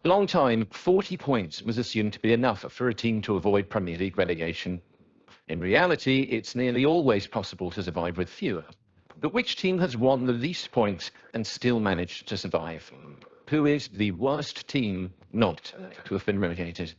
A long time, 40 points was assumed to be enough for a team to avoid Premier League relegation. In reality, it's nearly always possible to survive with fewer. But which team has won the least points and still managed to survive? Who is the worst team not to have been relegated?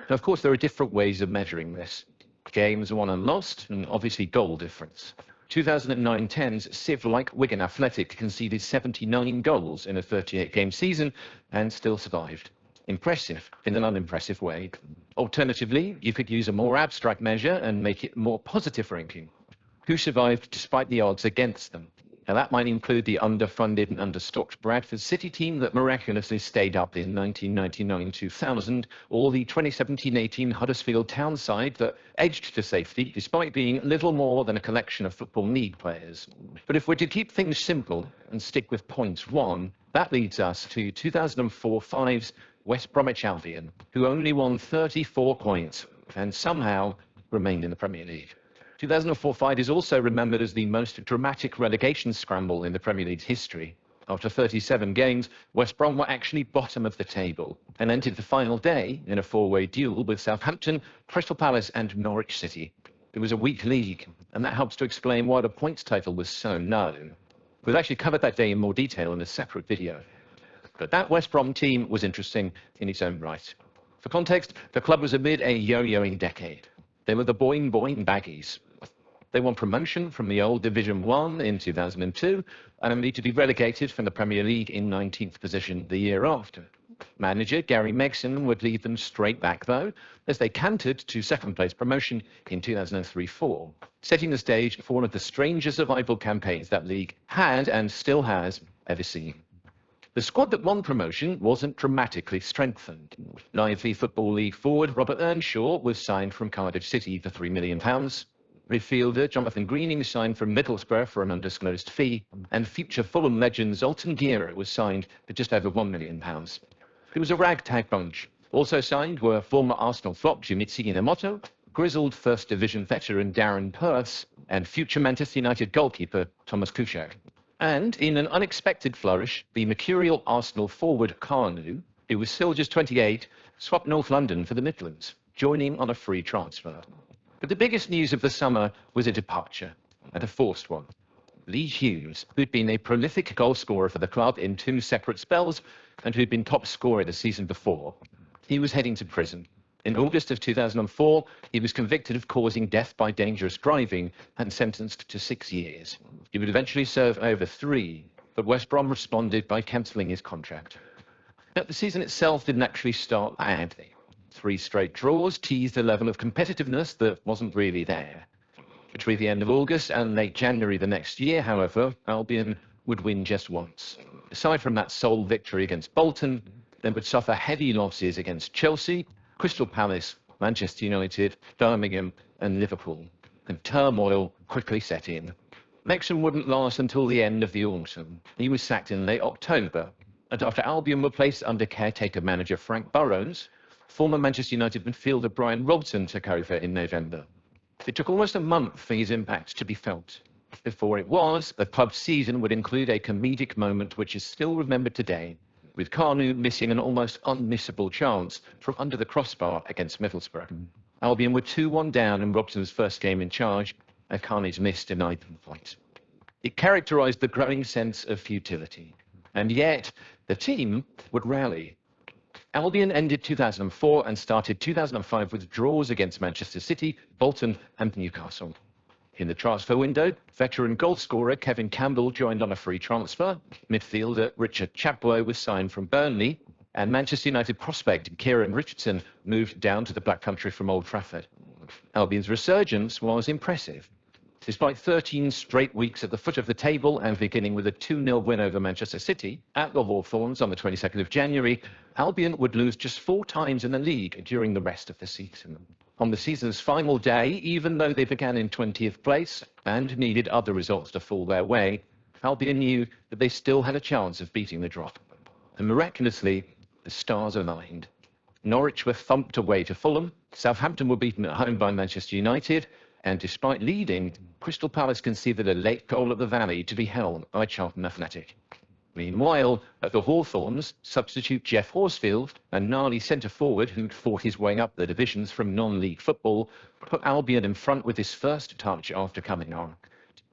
Of course, there are different ways of measuring this. Games won and lost, and obviously goal difference. 2009-10's Civ-like Wigan Athletic conceded 79 goals in a 38-game season and still survived. Impressive in an unimpressive way. Alternatively, you could use a more abstract measure and make it a more positive ranking. Who survived despite the odds against them? Now, that might include the underfunded and understocked Bradford City team that miraculously stayed up in 1999-2000, or the 2017-18 Huddersfield Town side that edged to safety despite being little more than a collection of Football League players. But if we're to keep things simple and stick with point one, that leads us to 2004-5's West Bromwich Albion, who only won 34 points and somehow remained in the Premier League. 2004-5 is also remembered as the most dramatic relegation scramble in the Premier League's history. After 37 games, West Brom were actually bottom of the table and entered the final day in a four-way duel with Southampton, Crystal Palace and Norwich City. It was a weak league, and that helps to explain why the points title was so known. We've actually covered that day in more detail in a separate video. But that West Brom team was interesting in its own right. For context, the club was amid a yo-yoing decade. They were the boing boing baggies. They won promotion from the old Division 1 in 2002 and only to be relegated from the Premier League in 19th position the year after. Manager Gary Megson would lead them straight back, though, as they cantered to second-place promotion in 2003-04, setting the stage for one of the strangest survival campaigns that league had and still has ever seen. The squad that won promotion wasn't dramatically strengthened. Lively Football League forward Robert Earnshaw was signed from Cardiff City for £3 million. Midfielder Jonathan Greening signed from Middlesbrough for an undisclosed fee, and future Fulham legend Zoltan Gera was signed for just over £1 million. It was a ragtag bunch. Also signed were former Arsenal flop Junichi Inamoto, grizzled First Division veteran Darren Purse, and future Manchester United goalkeeper Thomas Kuszczak. And in an unexpected flourish, the mercurial Arsenal forward Carnu, who was still just 28, swapped North London for the Midlands, joining on a free transfer. But the biggest news of the summer was a departure, and a forced one. Lee Hughes, who'd been a prolific goalscorer for the club in 2 separate spells and who'd been top scorer the season before, he was heading to prison. In August of 2004, he was convicted of causing death by dangerous driving and sentenced to 6 years. He would eventually serve over 3, but West Brom responded by cancelling his contract. Now, the season itself didn't actually start badly. 3 straight draws teased a level of competitiveness that wasn't really there. Between the end of August and late January the next year, however, Albion would win just once. Aside from that sole victory against Bolton, they would suffer heavy losses against Chelsea, Crystal Palace, Manchester United, Birmingham and Liverpool, and turmoil quickly set in. Megson wouldn't last until the end of the autumn. He was sacked in late October, and after Albion were placed under caretaker manager Frank Burrows, former Manchester United midfielder Brian Robson took over in November. It took almost a month for his impact to be felt. Before it was, the club's season would include a comedic moment which is still remembered today, with Carnu missing an almost unmissable chance from under the crossbar against Middlesbrough. Albion were 2-1 down in Robson's first game in charge, and Carnu's miss denied them fight. It characterised the growing sense of futility, and yet the team would rally. Albion ended 2004 and started 2005 with draws against Manchester City, Bolton and Newcastle. In the transfer window, veteran goalscorer Kevin Campbell joined on a free transfer, midfielder Richard Chaplow was signed from Burnley, and Manchester United prospect Kieran Richardson moved down to the Black Country from Old Trafford. Albion's resurgence was impressive. Despite 13 straight weeks at the foot of the table and beginning with a 2-0 win over Manchester City at the Hawthorns on the 22nd of January, Albion would lose just 4 times in the league during the rest of the season. On the season's final day, even though they began in 20th place and needed other results to fall their way, Albion knew that they still had a chance of beating the drop. And miraculously, the stars aligned. Norwich were thumped away to Fulham, Southampton were beaten at home by Manchester United, And despite leading, Crystal Palace conceded a late goal at the Valley to be held by Charlton Athletic. Meanwhile, at the Hawthorns, substitute Jeff Horsfield, a gnarly centre-forward who'd fought his way up the divisions from non-league football, put Albion in front with his first touch after coming on.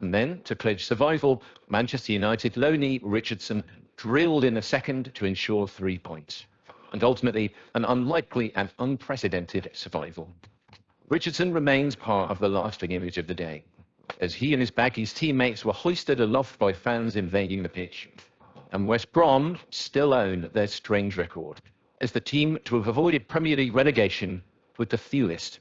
And then, to pledge survival, Manchester United loanee Richardson drilled in a second to ensure 3 points. And ultimately, an unlikely and unprecedented survival. Richardson remains part of the lasting image of the day, as he and his Baggies teammates were hoisted aloft by fans invading the pitch. And West Brom still own their strange record as the team to have avoided Premier League relegation with the fewest